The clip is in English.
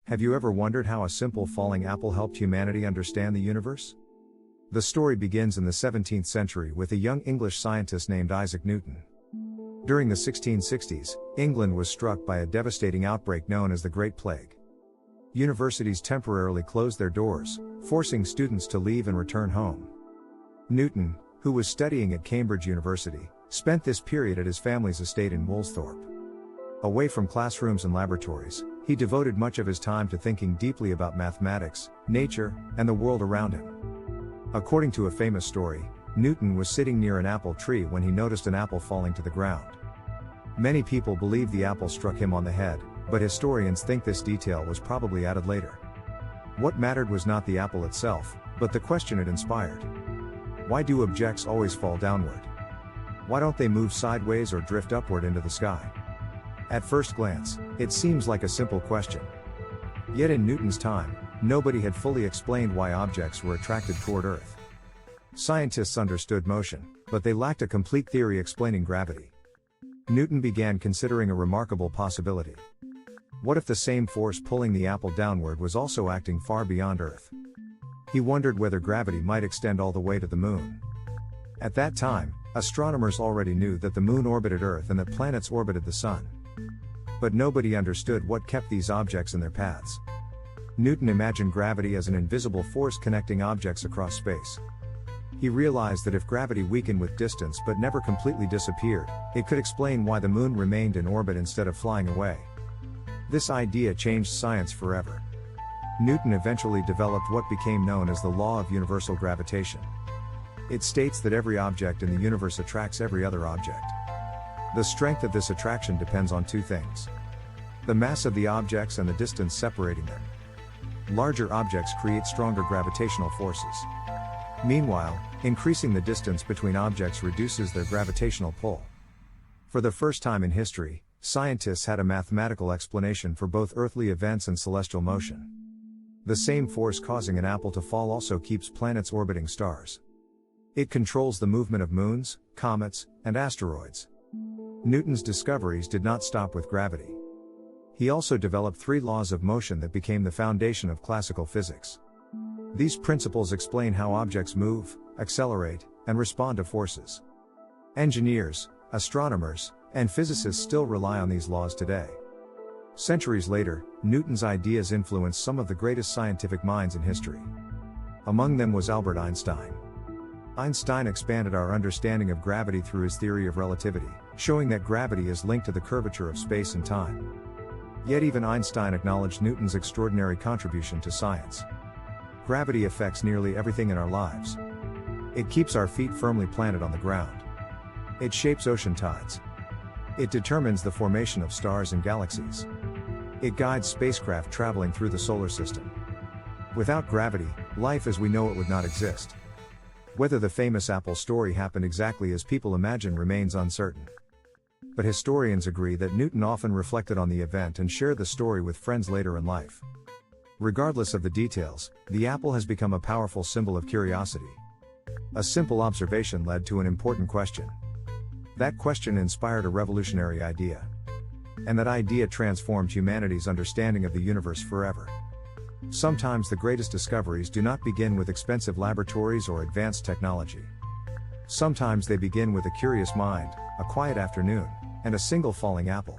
Have you ever wondered how a simple falling apple helped humanity understand the universe? The story begins in the 17th century with a young English scientist named Isaac Newton. During the 1660s, England was struck by a devastating outbreak known as the Great Plague. Universities temporarily closed their doors, forcing students to leave and return home. Newton, who was studying at Cambridge University, spent this period at his family's estate in Woolsthorpe. Away from classrooms and laboratories, he devoted much of his time to thinking deeply about mathematics, nature, and the world around him. According to a famous story, Newton was sitting near an apple tree when he noticed an apple falling to the ground. Many people believe the apple struck him on the head, but historians think this detail was probably added later. What mattered was not the apple itself, but the question it inspired. Why do objects always fall downward? Why don't they move sideways or drift upward into the sky? At first glance, it seems like a simple question. Yet in Newton's time, nobody had fully explained why objects were attracted toward Earth. Scientists understood motion, but they lacked a complete theory explaining gravity. Newton began considering a remarkable possibility. What if the same force pulling the apple downward was also acting far beyond Earth? He wondered whether gravity might extend all the way to the moon. At that time, astronomers already knew that the moon orbited Earth and that planets orbited the sun. But nobody understood what kept these objects in their paths. Newton imagined gravity as an invisible force connecting objects across space. He realized that if gravity weakened with distance but never completely disappeared, it could explain why the moon remained in orbit instead of flying away. This idea changed science forever. Newton eventually developed what became known as the law of universal gravitation. It states that every object in the universe attracts every other object. The strength of this attraction depends on two things: the mass of the objects and the distance separating them. Larger objects create stronger gravitational forces. Meanwhile, increasing the distance between objects reduces their gravitational pull. For the first time in history, scientists had a mathematical explanation for both earthly events and celestial motion. The same force causing an apple to fall also keeps planets orbiting stars. It controls the movement of moons, comets, and asteroids. Newton's discoveries did not stop with gravity. He also developed three laws of motion that became the foundation of classical physics. These principles explain how objects move, accelerate, and respond to forces. Engineers, astronomers, and physicists still rely on these laws today. Centuries later, Newton's ideas influenced some of the greatest scientific minds in history. Among them was Albert Einstein. Einstein expanded our understanding of gravity through his theory of relativity, showing that gravity is linked to the curvature of space and time. Yet even Einstein acknowledged Newton's extraordinary contribution to science. Gravity affects nearly everything in our lives. It keeps our feet firmly planted on the ground. It shapes ocean tides. It determines the formation of stars and galaxies. It guides spacecraft traveling through the solar system. Without gravity, life as we know it would not exist. Whether the famous apple story happened exactly as people imagine remains uncertain. But historians agree that Newton often reflected on the event and shared the story with friends later in life. Regardless of the details, the apple has become a powerful symbol of curiosity. A simple observation led to an important question. That question inspired a revolutionary idea. And that idea transformed humanity's understanding of the universe forever. Sometimes the greatest discoveries do not begin with expensive laboratories or advanced technology. Sometimes they begin with a curious mind, a quiet afternoon, and a single falling apple.